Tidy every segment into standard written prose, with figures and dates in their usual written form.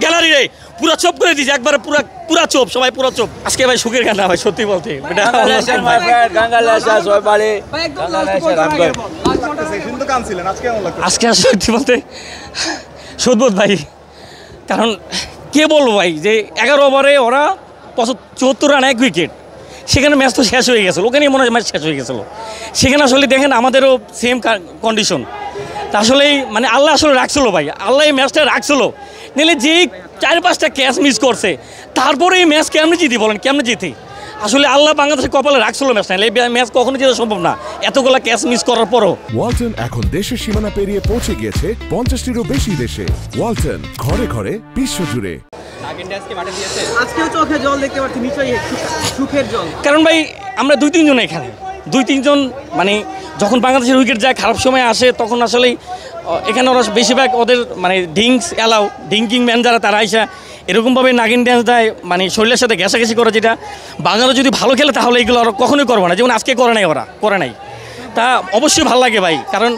Gallery রে পুরো চোপ করে দিয়েছে একবারে পুরা চোপ, সবাই পুরো চোপ। আজকে ভাই সুখের গান না ভাই, সত্যি বলতে আজকে সত্যি বলতে সদবোধ ভাই, কারণ কে বলবো ভাই যে 11 ওভারে ওরা 74 রান 1 উইকেট, সেখানে ম্যাচ তো শেষ হয়ে গেছিলো, ওখানেই মনে হয় ম্যাচ শেষ হয়ে গেছিলো। সেখানে আসলে দেখেন আমাদেরও সেম কন্ডিশন, তা আসলেই মানে আল্লাহ আসলে রাখছিলো ভাই, আল্লাহ এই ম্যাচটা রাখছিলো, নিলে যেই 4-5টা ক্যাচ মিস করছে তারপরে এই ম্যাচ কেমনে জিতি বলেন, কেমনে জিতি? আসলে আল্লাহ বাংলাদেশের কপালে রাখছিল ম্যাচ, না এই ম্যাচ কখনো জেতা সম্ভব না এতগুলো ক্যাচ মিস করার পরও। ওয়ালটন এখন দেশের সীমানা পেরিয়ে পৌঁছে গিয়েছে 50টিরও বেশি দেশে। ওয়ালটন, ঘরে ঘরে বিশ্বজুড়ে। কারণ ভাই আমরা 2-3 জন এখানে, 2-3 জন মানে যখন বাংলাদেশের উইকেট যায় খারাপ সময় আসে তখন আসলেই এখানে ওরা বেশিরভাগ ওদের মানে ড্রিঙ্কিং ম্যান যারা তারা আইসা এরকমভাবে নাগিন ড্যান্স দেয়, মানে শরীরের সাথে ঘেঁষাঘেঁষি করে, যেটা বাংলাদেশ যদি ভালো খেলে তাহলে এগুলো ওরা কখনোই করবো না, যেমন আজকে ওরা করে নাই। তা অবশ্যই ভালো লাগে ভাই, কারণ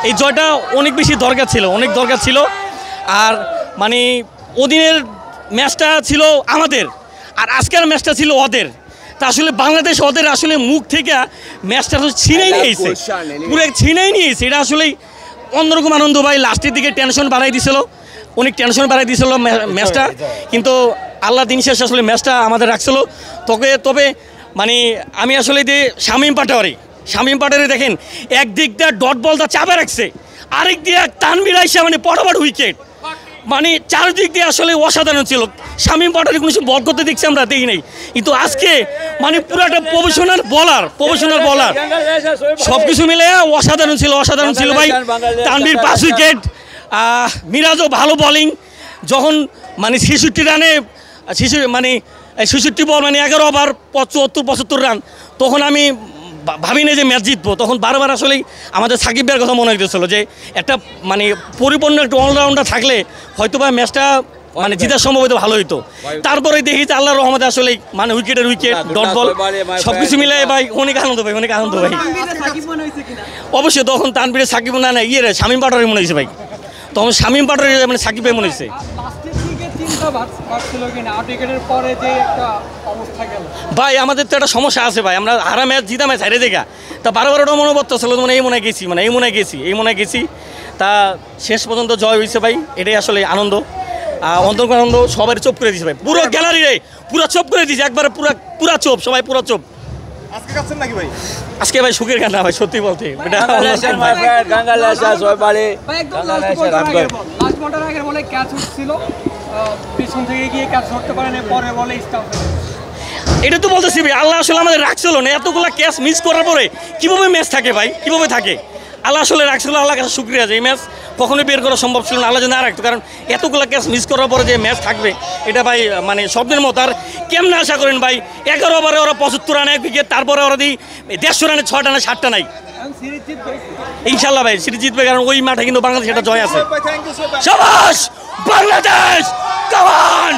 এই জয়টা অনেক বেশি দরকার ছিল। আর মানে ওদিনের ম্যাচটা ছিল আমাদের আর আজকের ম্যাচটা ছিল ওদের, তা আসলে বাংলাদেশ ওদের আসলে মুখ থেকে ম্যাচটা তো ছিনেই নিয়েছে, এটা আসলেই অন্যরকম আনন্দ ভাই। লাস্টের দিকে টেনশন বাড়াই দিছিল, অনেক টেনশন বাড়াই দিয়েছিল ম্যাচটা, কিন্তু আল্লাহ দিন শেষে আসলে ম্যাচটা আমাদের রাখছিল। তবে মানে আমি আসলে যে শামীম পাটোয়ারি দেখেন একদিক দিয়ে ডট বলটা চাপে রাখছে, আরেক দিয়ে তানভীর আইসা মানে পটাপট উইকেট, মানে চারদিক দিয়ে আসলে অসাধারণ ছিল। শামীম পাটোয়ারি কোনো কিছু বল করতে দেখছি আমরা দেখি নাই, কিন্তু আজকে মানে পুরো একটা প্রফেশনাল বলার সব কিছু মিলে অসাধারণ ছিল ভাই। তানভীর 5 উইকেট, মিরাজও ভালো বোলিং, যখন মানে 66 রানে 66 বল মানে 11 ওভার 75 রান, তখন আমি ভাবি না যে ম্যাচ জিতবো, তখন বারবার আসলেই আমাদের সাকিব ভাইয়ের কথা মনে হইতেছিল যে একটা মানে পরিপূর্ণ একটা অলরাউন্ডার থাকলে হয়তো বা ম্যাচটা মানে জিতার সম্ভব হয়তো ভালো হইতো। তারপরে দেখি যে আল্লাহর রহমতে আসলে মানে উইকেট ডট বল সবকিছু মিলে ভাই অনেক আনন্দ ভাই। অবশ্যই তখন তানভীরের সাকিব না শামীম পাটোয়ারি মনে হয়েছে ভাই, তখন শামীম পাটোয়ারি মানে সাকিব ভাই মনে হয়েছে। ভাই আমাদের তো একটা সমস্যা আছে ভাই, আমরা হারা ম্যাচ জিতা ম্যাচ হারে দেখা, তা বারবার ওটা মনোবত ছিল মানে এই মনে গেছি, তা শেষ পর্যন্ত জয় হয়েছে ভাই, এটাই আসলে আনন্দ, আনন্দ সবাই চোপ করে দিয়েছে ভাই, পুরো গ্যালারি রে পুরো চোপ করে দিয়েছে একবারে পুরা চোপ, সবাই পুরো চোপ। আজকে ভাই সুখের গান না ভাই, সত্যি বলতে এটা তো বলতেছি ভাই, আল্লাহ আসলে আমাদের রাখছিল না, এতগুলো ক্যাচ মিস করার পরে কিভাবে ম্যাচ থাকে ভাই, কিভাবে থাকে? আল্লাহ আসলে রাখছিল, আল্লাহর কাছে শুকরিয়া যে এই ম্যাচ কখনোই বের করা সম্ভব ছিল না, আল্লাহ যদি না রাখতো, কারণ এতগুলো ক্যাচ মিস করার পরে যে ম্যাচ থাকবে এটা ভাই মানে স্বপ্নের মতো। আর কেমনে আশা করেন ভাই 11 ওভারে ওরা 75 রানে 1 উইকেট, তারপরে ওরা দিই 150 রানে 6টা না 7টা নাই, ইনশাল্লাহ ভাই সিরিজ জিতবে, কারণ ওই মাঠে কিন্তু বাংলাদেশ একটা জয় আছে। শাবাশ বাংলাদেশ, কাম অন,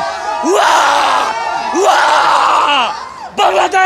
বাংলাদেশ।